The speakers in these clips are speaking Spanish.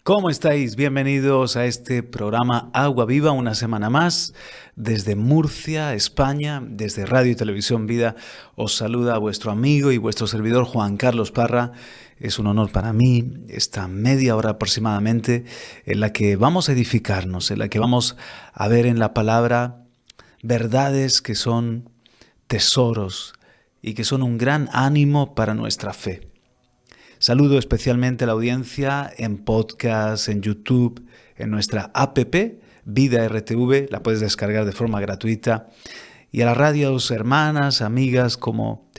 ¿Cómo estáis? Bienvenidos a este programa Agua Viva, una semana más. Desde Murcia, España, desde Radio y Televisión Vida, os saluda vuestro amigo y vuestro servidor Juan Carlos Parra. Es un honor para mí esta media hora aproximadamente en la que vamos a edificarnos, en la que vamos a ver en la palabra verdades que son tesoros y que son un gran ánimo para nuestra fe. Saludo especialmente a la audiencia en podcast, en YouTube, en nuestra app Vida RTV, la puedes descargar de forma gratuita, y a las radios hermanas, amigas como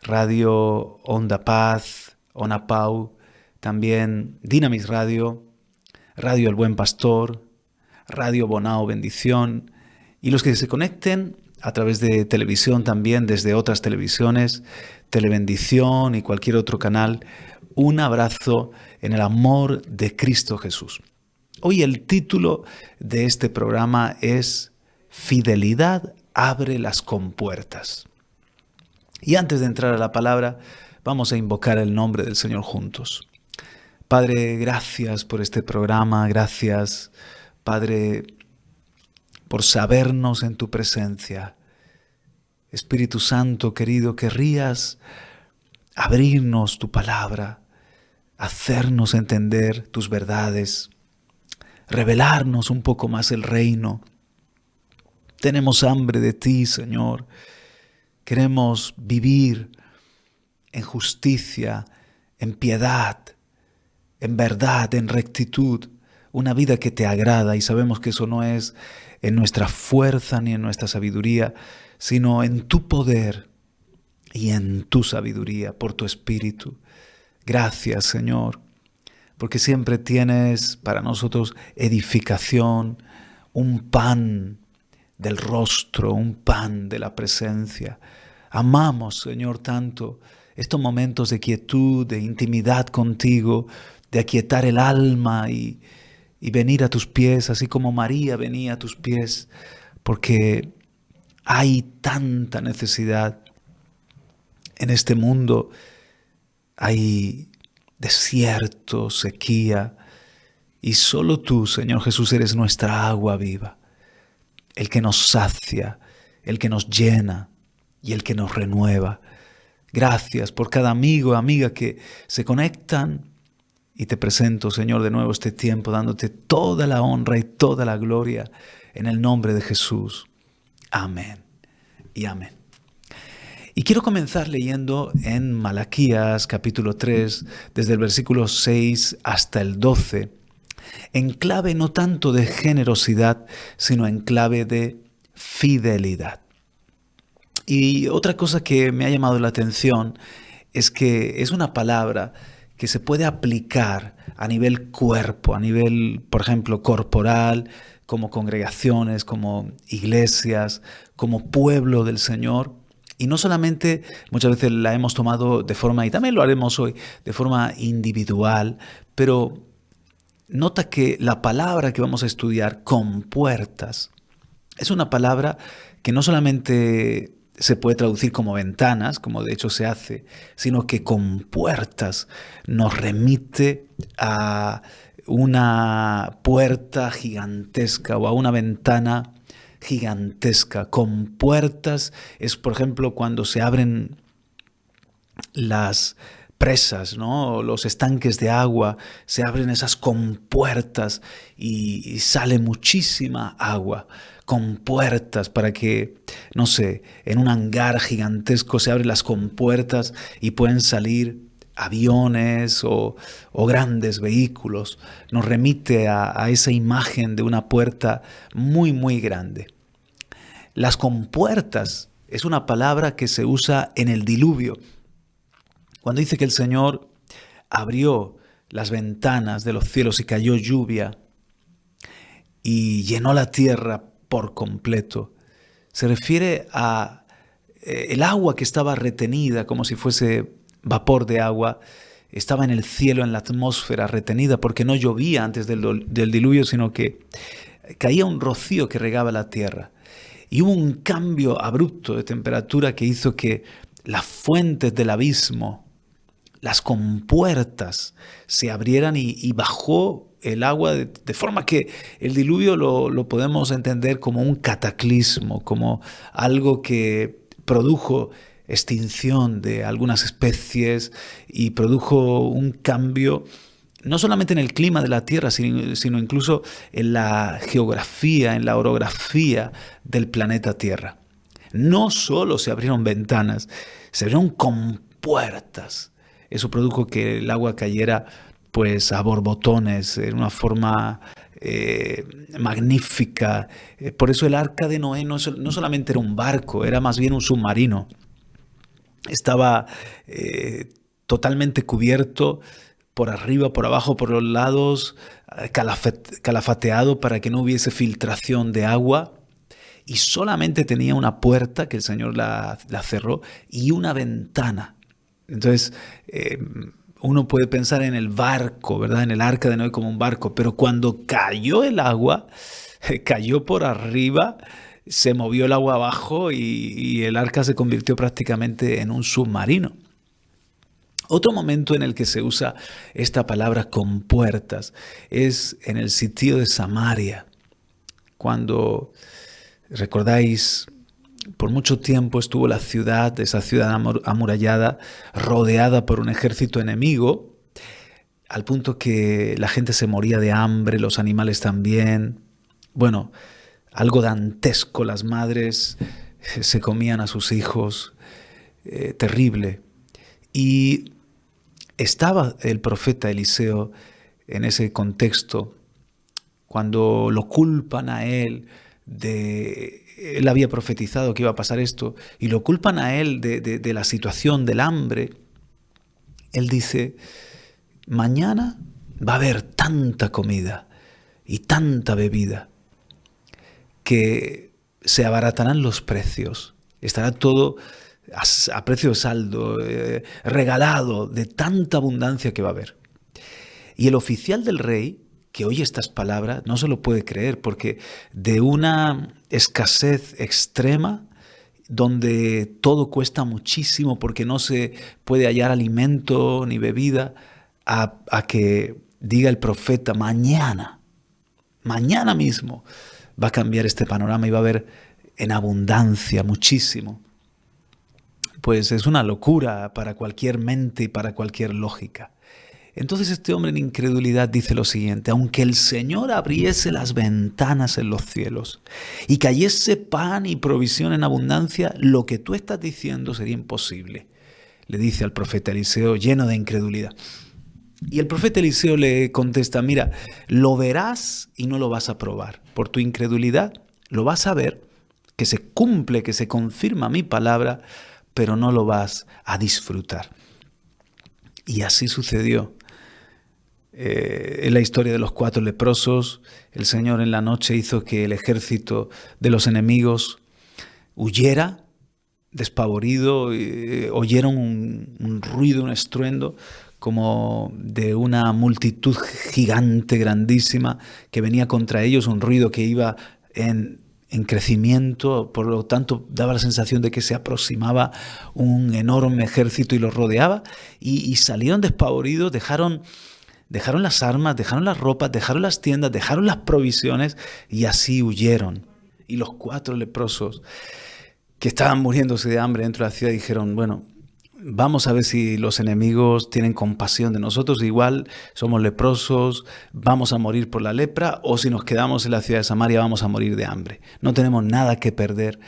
Radio Onda Paz, Onapau, también Dinamis Radio, Radio El Buen Pastor, Radio Bonao Bendición, y los que se conecten a través de televisión también, desde otras televisiones, Telebendición y cualquier otro canal. Un abrazo en el amor de Cristo Jesús. Hoy el título de este programa es Fidelidad abre las compuertas. Y antes de entrar a la palabra, vamos a invocar el nombre del Señor juntos. Padre, gracias por este programa, gracias, Padre, por sabernos en tu presencia. Espíritu Santo, querido, querrías abrirnos tu palabra, hacernos entender tus verdades, revelarnos un poco más el reino. Tenemos hambre de ti, Señor. Queremos vivir en justicia, en piedad, en verdad, en rectitud, una vida que te agrada, y sabemos que eso no es en nuestra fuerza ni en nuestra sabiduría, sino en tu poder y en tu sabiduría, por tu Espíritu. Gracias, Señor, porque siempre tienes para nosotros edificación, un pan del rostro, un pan de la presencia. Amamos, Señor, tanto estos momentos de quietud, de intimidad contigo, de aquietar el alma y venir a tus pies, así como María venía a tus pies, porque hay tanta necesidad en este mundo. Hay desierto, sequía, y solo tú, Señor Jesús, eres nuestra agua viva, el que nos sacia, el que nos llena y el que nos renueva. Gracias por cada amigo, amiga que se conectan, y te presento, Señor, de nuevo este tiempo, dándote toda la honra y toda la gloria en el nombre de Jesús. Amén y amén. Y quiero comenzar leyendo en Malaquías capítulo 3, desde el versículo 6 hasta el 12, en clave no tanto de generosidad, sino en clave de fidelidad. Y otra cosa que me ha llamado la atención es que es una palabra que se puede aplicar a nivel cuerpo, a nivel, por ejemplo, corporal, como congregaciones, como iglesias, como pueblo del Señor. Y no solamente muchas veces la hemos tomado de forma, y también lo haremos hoy, de forma individual, pero nota que la palabra que vamos a estudiar, compuertas, es una palabra que no solamente se puede traducir como ventanas, como de hecho se hace, sino que compuertas nos remite a una puerta gigantesca o a una ventana gigantesca. Compuertas es, por ejemplo, cuando se abren las presas, ¿no? Los estanques de agua, se abren esas compuertas y sale muchísima agua. Compuertas para que, no sé, en un hangar gigantesco se abren las compuertas y pueden salir aviones o grandes vehículos. Nos remite a esa imagen de una puerta muy, muy grande. Las compuertas es una palabra que se usa en el diluvio. Cuando dice que el Señor abrió las ventanas de los cielos y cayó lluvia y llenó la tierra por completo, se refiere a el agua que estaba retenida como si fuese vapor de agua, estaba en el cielo, en la atmósfera retenida porque no llovía antes del diluvio, sino que caía un rocío que regaba la tierra. Y hubo un cambio abrupto de temperatura que hizo que las fuentes del abismo, las compuertas, se abrieran y bajó el agua de forma que el diluvio lo podemos entender como un cataclismo, como algo que produjo extinción de algunas especies y produjo un cambio no solamente en el clima de la Tierra, sino incluso en la geografía, en la orografía del planeta Tierra. No solo se abrieron ventanas, se abrieron compuertas. Eso produjo que el agua cayera pues a borbotones, en una forma magnífica. Por eso el arca de Noé no solamente era un barco, era más bien un submarino. Estaba totalmente cubierto por arriba, por abajo, por los lados, calafateado para que no hubiese filtración de agua. Y solamente tenía una puerta que el Señor la cerró y una ventana. Entonces, uno puede pensar en el barco, ¿verdad? En el arca de Noé como un barco, pero cuando cayó el agua, cayó por arriba, se movió el agua abajo y el arca se convirtió prácticamente en un submarino. Otro momento en el que se usa esta palabra compuertas es en el sitio de Samaria, cuando, recordáis, por mucho tiempo estuvo esa ciudad amurallada, rodeada por un ejército enemigo, al punto que la gente se moría de hambre, los animales también. Bueno, algo dantesco, las madres se comían a sus hijos, terrible. Y estaba el profeta Eliseo en ese contexto, cuando lo culpan a él él había profetizado que iba a pasar esto, y lo culpan a él de la situación del hambre. Él dice, mañana va a haber tanta comida y tanta bebida que se abaratarán los precios, estará todo a precio de saldo, regalado, de tanta abundancia que va a haber. Y el oficial del rey, que oye estas palabras, no se lo puede creer, porque de una escasez extrema, donde todo cuesta muchísimo porque no se puede hallar alimento ni bebida, a que diga el profeta, mañana mismo va a cambiar este panorama y va a haber en abundancia muchísimo. Pues es una locura para cualquier mente y para cualquier lógica. Entonces este hombre en incredulidad dice lo siguiente, aunque el Señor abriese las ventanas en los cielos y cayese pan y provisión en abundancia, lo que tú estás diciendo sería imposible. Le dice al profeta Eliseo lleno de incredulidad. Y el profeta Eliseo le contesta, mira, lo verás y no lo vas a probar. Por tu incredulidad lo vas a ver, que se cumple, que se confirma mi palabra, pero no lo vas a disfrutar. Y así sucedió. En la historia de los 4 leprosos, el Señor en la noche hizo que el ejército de los enemigos huyera, despavorido, oyeron un ruido, un estruendo, como de una multitud gigante, grandísima, que venía contra ellos, un ruido que iba en crecimiento, por lo tanto daba la sensación de que se aproximaba un enorme ejército y los rodeaba, y salieron despavoridos, dejaron las armas, dejaron las ropas, dejaron las tiendas, dejaron las provisiones y así huyeron. Y los 4 leprosos que estaban muriéndose de hambre dentro de la ciudad dijeron, bueno, vamos a ver si los enemigos tienen compasión de nosotros, igual somos leprosos, vamos a morir por la lepra, o si nos quedamos en la ciudad de Samaria vamos a morir de hambre. No tenemos nada que perder.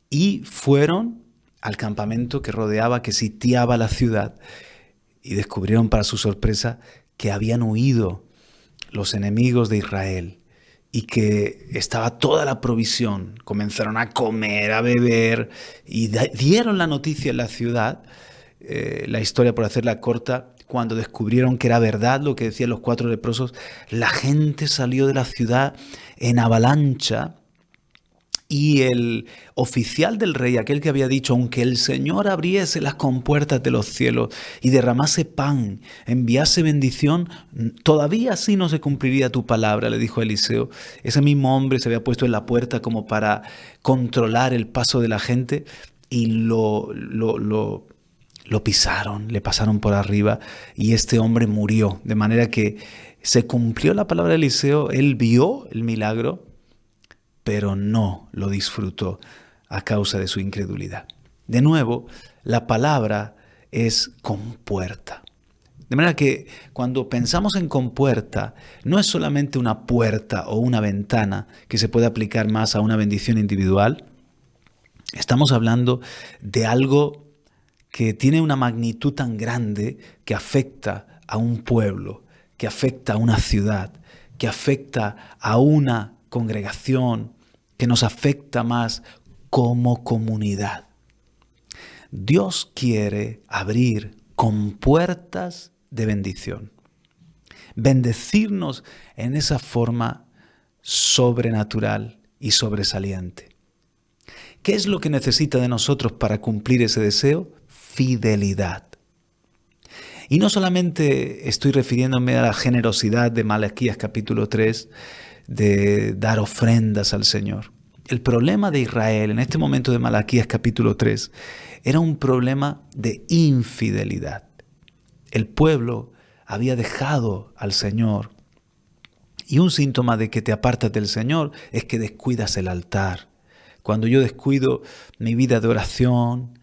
Y fueron al campamento que rodeaba, que sitiaba la ciudad, y descubrieron para su sorpresa que habían huido los enemigos de Israel y que estaba toda la provisión. Comenzaron a comer, a beber y dieron la noticia en la ciudad. La historia, por hacerla corta, cuando descubrieron que era verdad lo que decían los 4 leprosos, la gente salió de la ciudad en avalancha. Y el oficial del rey, aquel que había dicho, aunque el Señor abriese las compuertas de los cielos y derramase pan, enviase bendición, todavía así no se cumpliría tu palabra, le dijo a Eliseo. Ese mismo hombre se había puesto en la puerta como para controlar el paso de la gente y lo pisaron, le pasaron por arriba y este hombre murió. De manera que Se cumplió la palabra de Eliseo, él vio el milagro, pero no lo disfrutó a causa de su incredulidad. De nuevo, la palabra es compuerta. De manera que cuando pensamos en compuerta, no es solamente una puerta o una ventana que se puede aplicar más a una bendición individual. Estamos hablando de algo que tiene una magnitud tan grande que afecta a un pueblo, que afecta a una ciudad, que afecta a una congregación, que nos afecta más como comunidad. Dios quiere abrir compuertas de bendición, bendecirnos en esa forma sobrenatural y sobresaliente. ¿Qué es lo que necesita de nosotros para cumplir ese deseo? Fidelidad. Y no solamente estoy refiriéndome a la generosidad de Malaquías capítulo 3, de dar ofrendas al Señor. El problema de Israel en este momento de Malaquías capítulo 3 era un problema de infidelidad. El pueblo había dejado al Señor. Y un síntoma de que te apartas del Señor es que descuidas el altar. Cuando yo descuido mi vida de oración,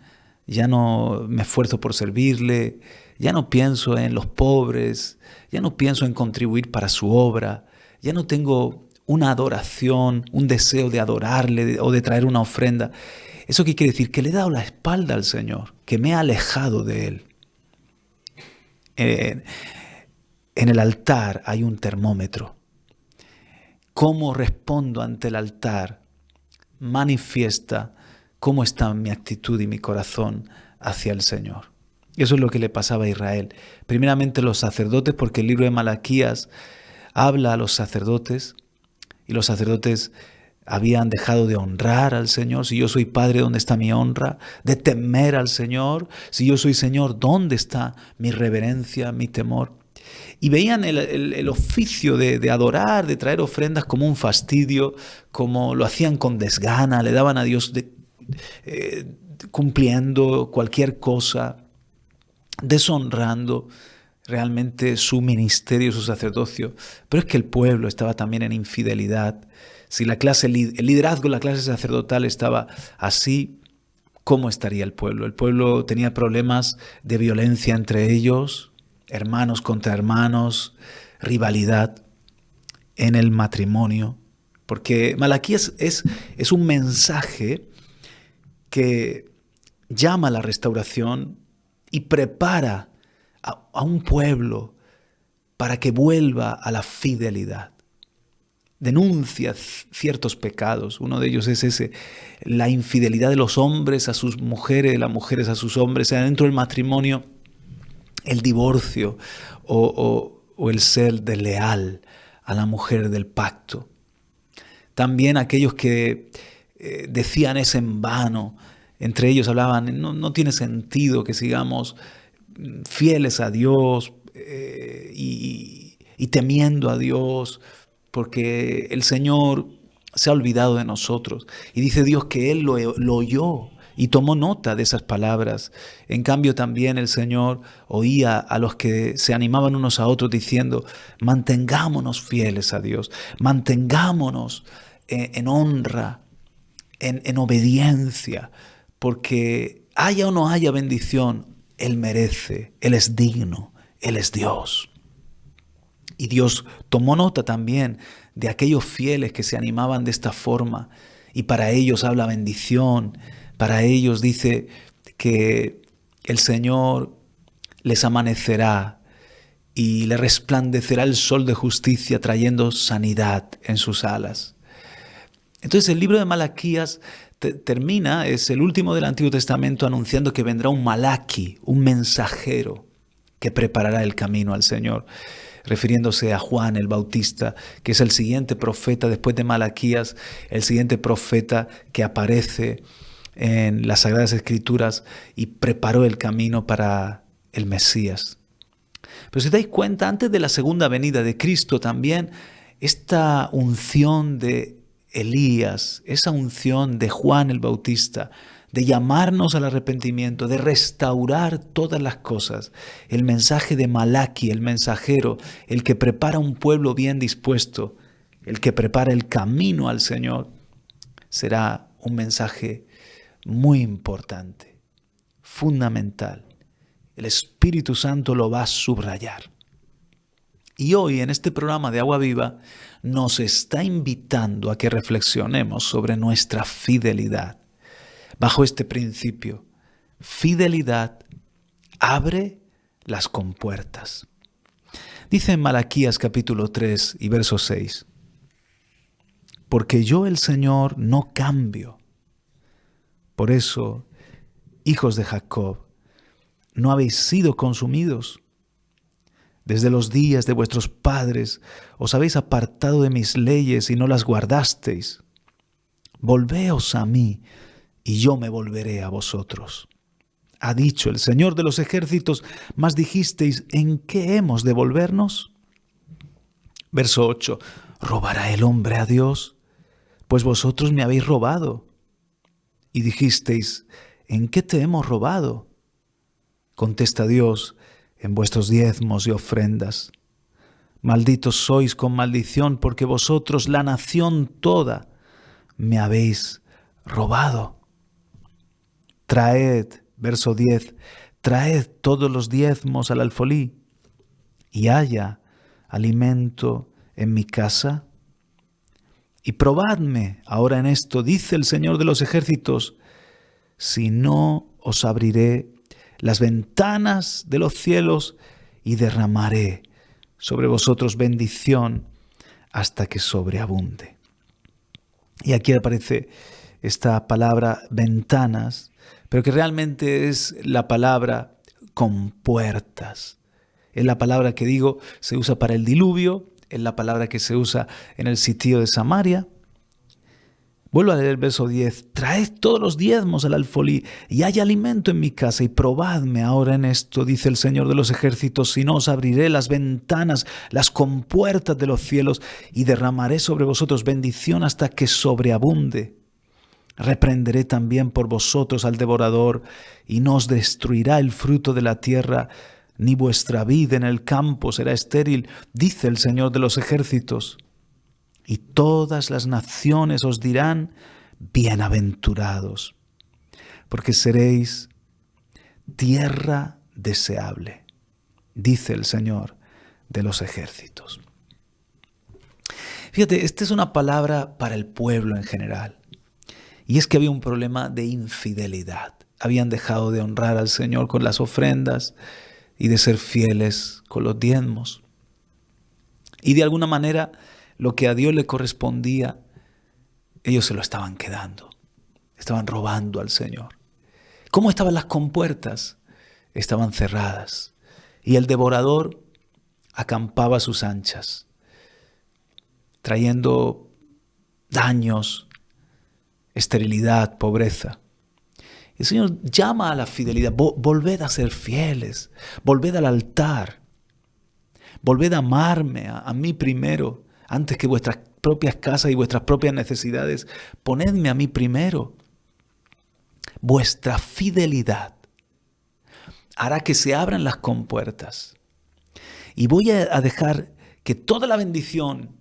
ya no me esfuerzo por servirle, ya no pienso en los pobres, ya no pienso en contribuir para su obra, ya no tengo una adoración, un deseo de adorarle o de traer una ofrenda. ¿Eso qué quiere decir? Que le he dado la espalda al Señor, que me he alejado de Él. En el altar hay un termómetro. ¿Cómo respondo ante el altar? Manifiesta cómo está mi actitud y mi corazón hacia el Señor. Eso es lo que le pasaba a Israel. Primeramente los sacerdotes, porque el libro de Malaquías habla a los sacerdotes y los sacerdotes habían dejado de honrar al Señor. Si yo soy padre, ¿dónde está mi honra? De temer al Señor. Si yo soy Señor, ¿dónde está mi reverencia, mi temor? Y veían el oficio de adorar, de traer ofrendas como un fastidio, como lo hacían con desgana, le daban a Dios cumpliendo cualquier cosa, deshonrando realmente su ministerio, su sacerdocio. Pero es que el pueblo estaba también en infidelidad. Si el liderazgo, la clase sacerdotal estaba así, ¿cómo estaría el pueblo? El pueblo tenía problemas de violencia entre ellos, hermanos contra hermanos, rivalidad en el matrimonio. Porque Malaquías es un mensaje que llama a la restauración y prepara a un pueblo para que vuelva a la fidelidad. Denuncia ciertos pecados. Uno de ellos es la infidelidad de los hombres a sus mujeres, de las mujeres a sus hombres. O sea, dentro del matrimonio, el divorcio o el ser desleal a la mujer del pacto. También aquellos que decían es en vano. Entre ellos hablaban, no tiene sentido que sigamos fieles a Dios y temiendo a Dios, porque el Señor se ha olvidado de nosotros. Y dice Dios que Él lo oyó y tomó nota de esas palabras. En cambio también el Señor oía a los que se animaban unos a otros diciendo, mantengámonos fieles a Dios, mantengámonos en honra, en obediencia, porque haya o no haya bendición, Él merece, Él es digno, Él es Dios. Y Dios tomó nota también de aquellos fieles que se animaban de esta forma, y para ellos habla bendición, para ellos dice que el Señor les amanecerá y le resplandecerá el sol de justicia trayendo sanidad en sus alas. Entonces el libro de Malaquías termina, es el último del Antiguo Testamento, anunciando que vendrá un Malaki, un mensajero que preparará el camino al Señor, refiriéndose a Juan el Bautista, que es el siguiente profeta después de Malaquías, el siguiente profeta que aparece en las Sagradas Escrituras y preparó el camino para el Mesías. Pero si dais cuenta, antes de la segunda venida de Cristo también, esta unción de Elías, esa unción de Juan el Bautista, de llamarnos al arrepentimiento, de restaurar todas las cosas. El mensaje de Malaki, el mensajero, el que prepara un pueblo bien dispuesto, el que prepara el camino al Señor, será un mensaje muy importante, fundamental. El Espíritu Santo lo va a subrayar. Y hoy en este programa de Agua Viva nos está invitando a que reflexionemos sobre nuestra fidelidad. Bajo este principio, fidelidad abre las compuertas. Dice en Malaquías capítulo 3 y verso 6, porque yo el Señor no cambio. Por eso, hijos de Jacob, no habéis sido consumidos. Desde los días de vuestros padres os habéis apartado de mis leyes y no las guardasteis. Volveos a mí, y yo me volveré a vosotros. Ha dicho el Señor de los ejércitos, mas dijisteis, ¿en qué hemos de volvernos? Verso 8, ¿robará el hombre a Dios? Pues vosotros me habéis robado. Y dijisteis, ¿en qué te hemos robado? Contesta Dios, en vuestros diezmos y ofrendas. Malditos sois con maldición, porque vosotros, la nación toda, me habéis robado. Traed, verso 10, traed todos los diezmos al alfolí, y haya alimento en mi casa. Y probadme ahora en esto, dice el Señor de los ejércitos, si no os abriré las ventanas de los cielos y derramaré sobre vosotros bendición hasta que sobreabunde. Y aquí aparece esta palabra ventanas, pero que realmente es la palabra compuertas. Es la palabra que digo se usa para el diluvio, es la palabra que se usa en el sitio de Samaria. Vuelvo a leer el verso 10. Traed todos los diezmos al alfolí y hay alimento en mi casa y probadme ahora en esto, dice el Señor de los ejércitos, si no os abriré las ventanas, las compuertas de los cielos y derramaré sobre vosotros bendición hasta que sobreabunde. Reprenderé también por vosotros al devorador y no os destruirá el fruto de la tierra, ni vuestra vid en el campo será estéril, dice el Señor de los ejércitos. Y todas las naciones os dirán, bienaventurados, porque seréis tierra deseable, dice el Señor de los ejércitos. Fíjate, esta es una palabra para el pueblo en general. Y es que había un problema de infidelidad. Habían dejado de honrar al Señor con las ofrendas y de ser fieles con los diezmos. Y de alguna manera, lo que a Dios le correspondía, ellos se lo estaban quedando. Estaban robando al Señor. ¿Cómo estaban las compuertas? Estaban cerradas. Y el devorador acampaba a sus anchas, trayendo daños, esterilidad, pobreza. El Señor llama a la fidelidad. Volved a ser fieles. Volved al altar. Volved a amarme a mí primero, antes que vuestras propias casas y vuestras propias necesidades. Ponedme a mí primero. Vuestra fidelidad hará que se abran las compuertas. Y voy a dejar que toda la bendición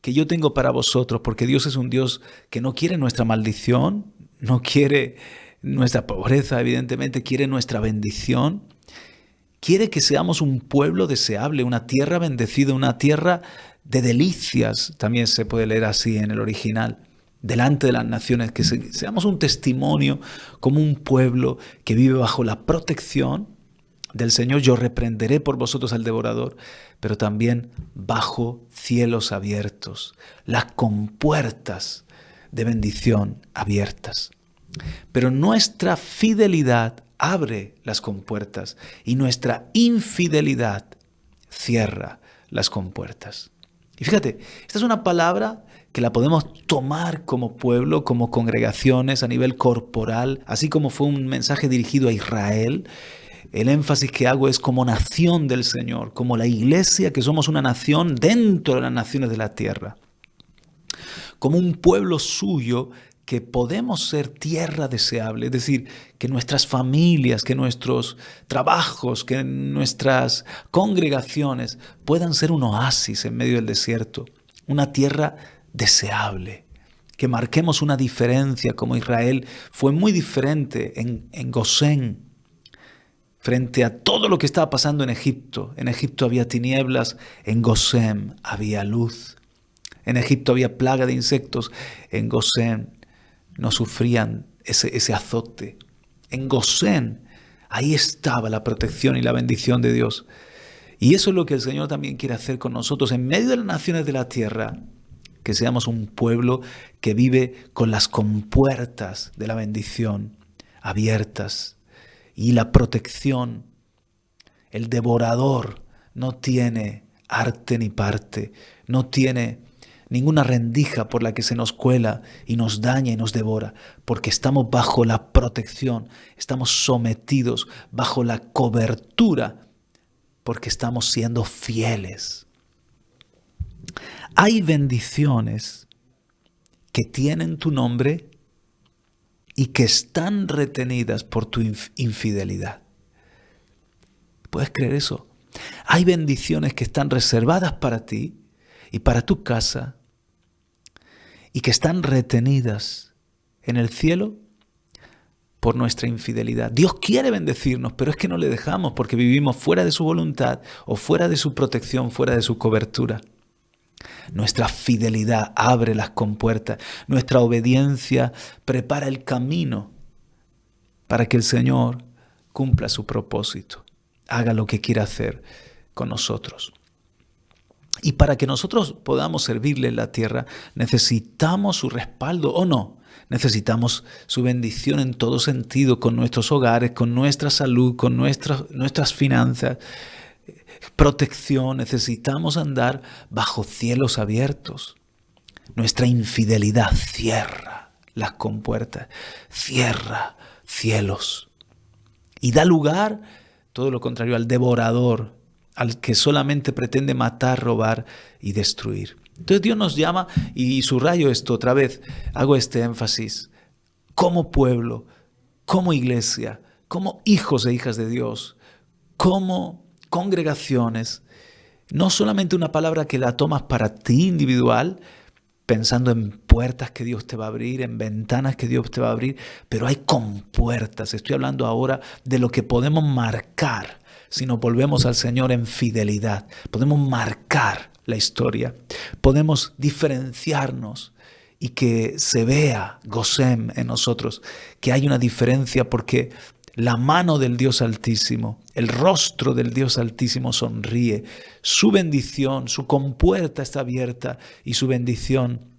que yo tengo para vosotros, porque Dios es un Dios que no quiere nuestra maldición, no quiere nuestra pobreza, evidentemente, quiere nuestra bendición. Quiere que seamos un pueblo deseable, una tierra bendecida, una tierra de delicias, también se puede leer así en el original, delante de las naciones, que seamos un testimonio como un pueblo que vive bajo la protección del Señor. Yo reprenderé por vosotros al devorador, pero también bajo cielos abiertos, las compuertas de bendición abiertas. Pero nuestra fidelidad abre las compuertas y nuestra infidelidad cierra las compuertas. Y fíjate, esta es una palabra que la podemos tomar como pueblo, como congregaciones a nivel corporal, así como fue un mensaje dirigido a Israel. El énfasis que hago es como nación del Señor, como la iglesia, que somos una nación dentro de las naciones de la tierra. Como un pueblo suyo que podemos ser tierra deseable, es decir, que nuestras familias, que nuestros trabajos, que nuestras congregaciones puedan ser un oasis en medio del desierto, una tierra deseable, que marquemos una diferencia como Israel fue muy diferente en Gosén frente a todo lo que estaba pasando en Egipto. En Egipto había tinieblas, en Gosén había luz. En Egipto había plaga de insectos, en Gosén no sufrían ese azote. En Gosén, ahí estaba la protección y la bendición de Dios. Y eso es lo que el Señor también quiere hacer con nosotros en medio de las naciones de la tierra, que seamos un pueblo que vive con las compuertas de la bendición abiertas y la protección. El devorador no tiene arte ni parte, no tiene ninguna rendija por la que se nos cuela y nos daña y nos devora, porque estamos bajo la protección, estamos sometidos bajo la cobertura, porque estamos siendo fieles. Hay bendiciones que tienen tu nombre y que están retenidas por tu infidelidad. ¿Puedes creer eso? Hay bendiciones que están reservadas para ti y para tu casa y que están retenidas en el cielo por nuestra infidelidad. Dios quiere bendecirnos, pero es que no le dejamos porque vivimos fuera de su voluntad o fuera de su protección, fuera de su cobertura. Nuestra fidelidad abre las compuertas, nuestra obediencia prepara el camino para que el Señor cumpla su propósito, haga lo que quiera hacer con nosotros. Y para que nosotros podamos servirle en la tierra, necesitamos su respaldo o no. Necesitamos su bendición en todo sentido, con nuestros hogares, con nuestra salud, con nuestras finanzas, protección. Necesitamos andar bajo cielos abiertos. Nuestra infidelidad cierra las compuertas, cierra cielos y da lugar, todo lo contrario, al devorador, al que solamente pretende matar, robar y destruir. Entonces Dios nos llama, y subrayo esto otra vez, hago este énfasis, como pueblo, como iglesia, como hijos e hijas de Dios, como congregaciones, no solamente una palabra que la tomas para ti individual, pensando en puertas que Dios te va a abrir, en ventanas que Dios te va a abrir, pero hay compuertas. Estoy hablando ahora de lo que podemos marcar si nos volvemos al Señor en fidelidad. Podemos marcar la historia, podemos diferenciarnos y que se vea Gosén en nosotros, que hay una diferencia porque la mano del Dios Altísimo, el rostro del Dios Altísimo sonríe, su bendición, su compuerta está abierta y su bendición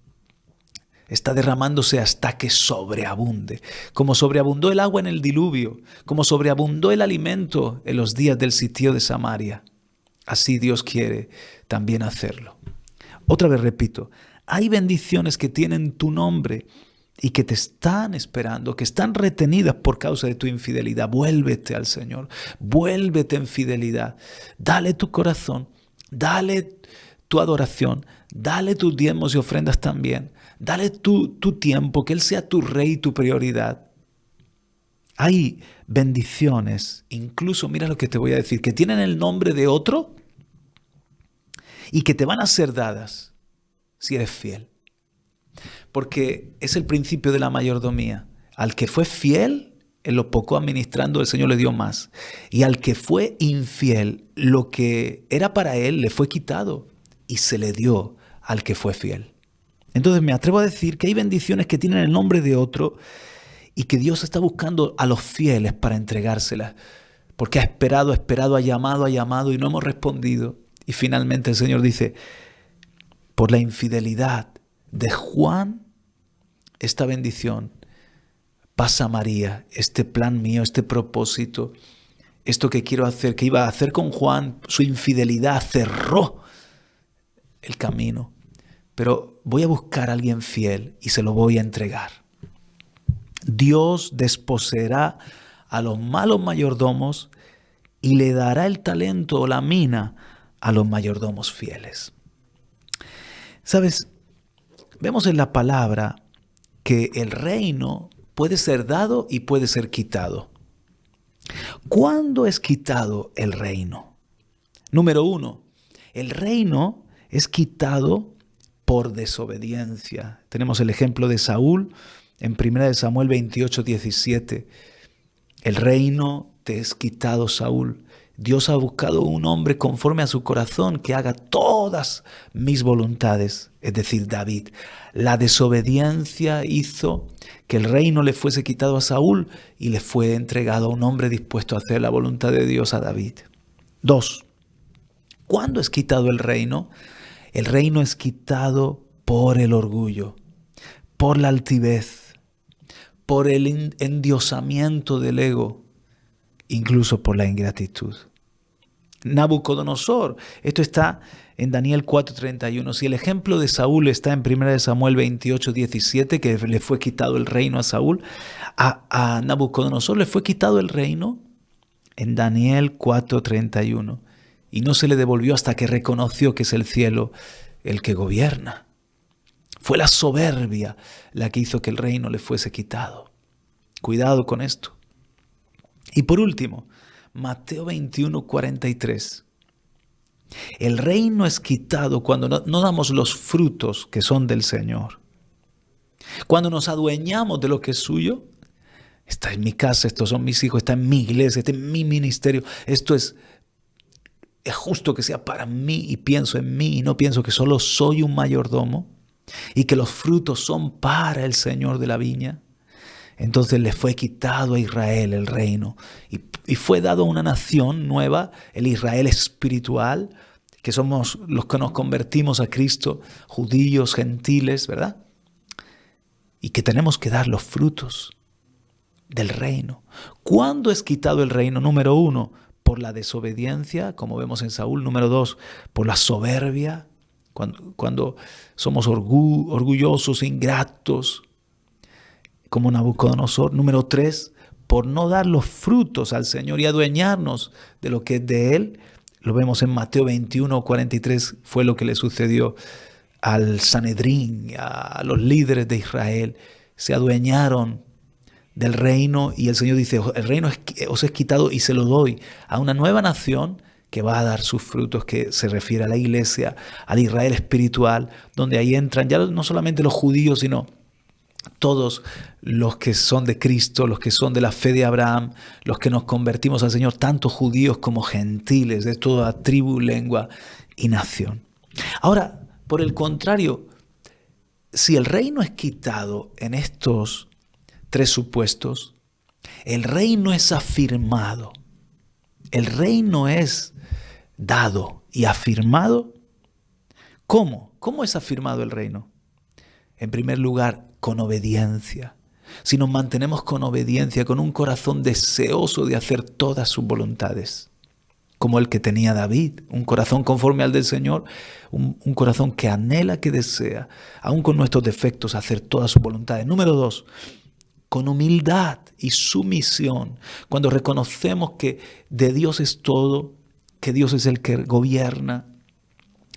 está derramándose hasta que sobreabunde. Como sobreabundó el agua en el diluvio, como sobreabundó el alimento en los días del sitio de Samaria, así Dios quiere también hacerlo. Otra vez repito, hay bendiciones que tienen tu nombre y que te están esperando, que están retenidas por causa de tu infidelidad. Vuélvete al Señor, vuélvete en fidelidad. Dale tu corazón, dale tu adoración, dale tus diezmos y ofrendas también. Dale tu tiempo, que Él sea tu rey y tu prioridad. Hay bendiciones, incluso mira lo que te voy a decir, que tienen el nombre de otro y que te van a ser dadas si eres fiel. Porque es el principio de la mayordomía. Al que fue fiel, en lo poco administrando, el Señor le dio más. Y al que fue infiel, lo que era para él le fue quitado y se le dio al que fue fiel. Entonces me atrevo a decir que hay bendiciones que tienen el nombre de otro y que Dios está buscando a los fieles para entregárselas. Porque ha esperado, ha llamado y no hemos respondido. Y finalmente el Señor dice, por la infidelidad de Juan, esta bendición pasa a María, este plan mío, este propósito, esto que quiero hacer, que iba a hacer con Juan, su infidelidad cerró el camino. Pero voy a buscar a alguien fiel y se lo voy a entregar. Dios desposeerá a los malos mayordomos y le dará el talento o la mina a los mayordomos fieles. ¿Sabes? Vemos en la palabra que el reino puede ser dado y puede ser quitado. ¿Cuándo es quitado el reino? Número 1, el reino es quitado por desobediencia. Tenemos el ejemplo de Saúl en 1 Samuel 28:17. El reino te es quitado, Saúl. Dios ha buscado un hombre conforme a su corazón que haga todas mis voluntades, es decir, David. La desobediencia hizo que el reino le fuese quitado a Saúl y le fue entregado a un hombre dispuesto a hacer la voluntad de Dios, a David. 2. ¿Cuándo es quitado el reino? El reino es quitado por el orgullo, por la altivez, por el endiosamiento del ego, incluso por la ingratitud. Nabucodonosor, esto está en Daniel 4:31. Si el ejemplo de Saúl está en 1 Samuel 28:17, que le fue quitado el reino a Saúl, a Nabucodonosor le fue quitado el reino en Daniel 4:31. Y no se le devolvió hasta que reconoció que es el cielo el que gobierna. Fue la soberbia la que hizo que el reino le fuese quitado. Cuidado con esto. Y por último, Mateo 21:43. El reino es quitado cuando no damos los frutos que son del Señor. Cuando nos adueñamos de lo que es suyo. Está en mi casa, estos son mis hijos, está en mi iglesia, está en mi ministerio. Esto es justo que sea para mí y pienso en mí y no pienso que solo soy un mayordomo y que los frutos son para el Señor de la viña. Entonces le fue quitado a Israel el reino y fue dado a una nación nueva, el Israel espiritual, que somos los que nos convertimos a Cristo, judíos, gentiles, ¿verdad? Y que tenemos que dar los frutos del reino. ¿Cuándo es quitado el reino? Número 1, por la desobediencia, como vemos en Saúl. Número 2, por la soberbia, cuando somos orgullosos, ingratos, como Nabucodonosor. Número 3, por no dar los frutos al Señor y adueñarnos de lo que es de Él. Lo vemos en Mateo 21:43, fue lo que le sucedió al Sanedrín, a los líderes de Israel. Se adueñaron del reino y el Señor dice, el reino os es quitado y se lo doy a una nueva nación que va a dar sus frutos, que se refiere a la iglesia, al Israel espiritual, donde ahí entran ya no solamente los judíos, sino todos los que son de Cristo, los que son de la fe de Abraham, los que nos convertimos al Señor, tanto judíos como gentiles, de toda tribu, lengua y nación. Ahora, por el contrario, si el reino es quitado en estos 3 supuestos, el reino es afirmado. El reino es dado y afirmado. ¿Cómo? ¿Cómo es afirmado el reino? En primer lugar, con obediencia. Si nos mantenemos con obediencia, con un corazón deseoso de hacer todas sus voluntades, como el que tenía David, un corazón conforme al del Señor, un corazón que anhela, que desea, aun con nuestros defectos, hacer todas sus voluntades. Número 2, con humildad y sumisión, cuando reconocemos que de Dios es todo, que Dios es el que gobierna,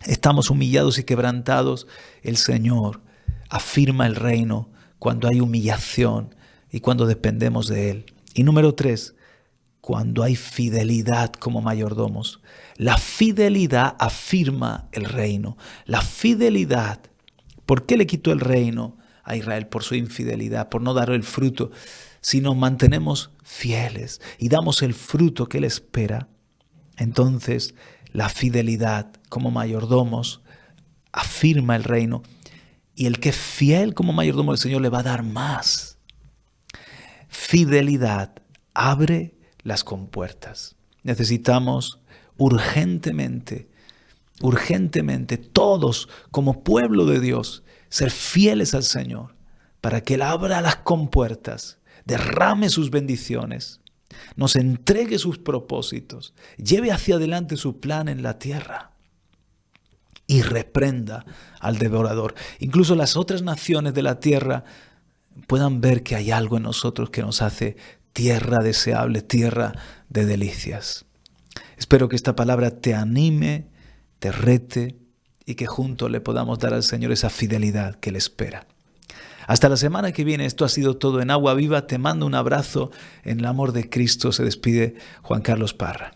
estamos humillados y quebrantados, el Señor afirma el reino cuando hay humillación y cuando dependemos de Él. Y número 3, cuando hay fidelidad como mayordomos. La fidelidad afirma el reino. La fidelidad. ¿Por qué le quitó el reino a Israel? Por su infidelidad, por no dar el fruto. Si nos mantenemos fieles y damos el fruto que Él espera, entonces la fidelidad como mayordomos afirma el reino. Y el que es fiel como mayordomo del Señor le va a dar más. Fidelidad abre las compuertas. Necesitamos urgentemente, todos como pueblo de Dios, ser fieles al Señor para que Él abra las compuertas, derrame sus bendiciones, nos entregue sus propósitos, lleve hacia adelante su plan en la tierra y reprenda al devorador. Incluso las otras naciones de la tierra puedan ver que hay algo en nosotros que nos hace tierra deseable, tierra de delicias. Espero que esta palabra te anime, te rete y que juntos le podamos dar al Señor esa fidelidad que Él espera. Hasta la semana que viene. Esto ha sido todo en Agua Viva. Te mando un abrazo. En el amor de Cristo se despide Juan Carlos Parra.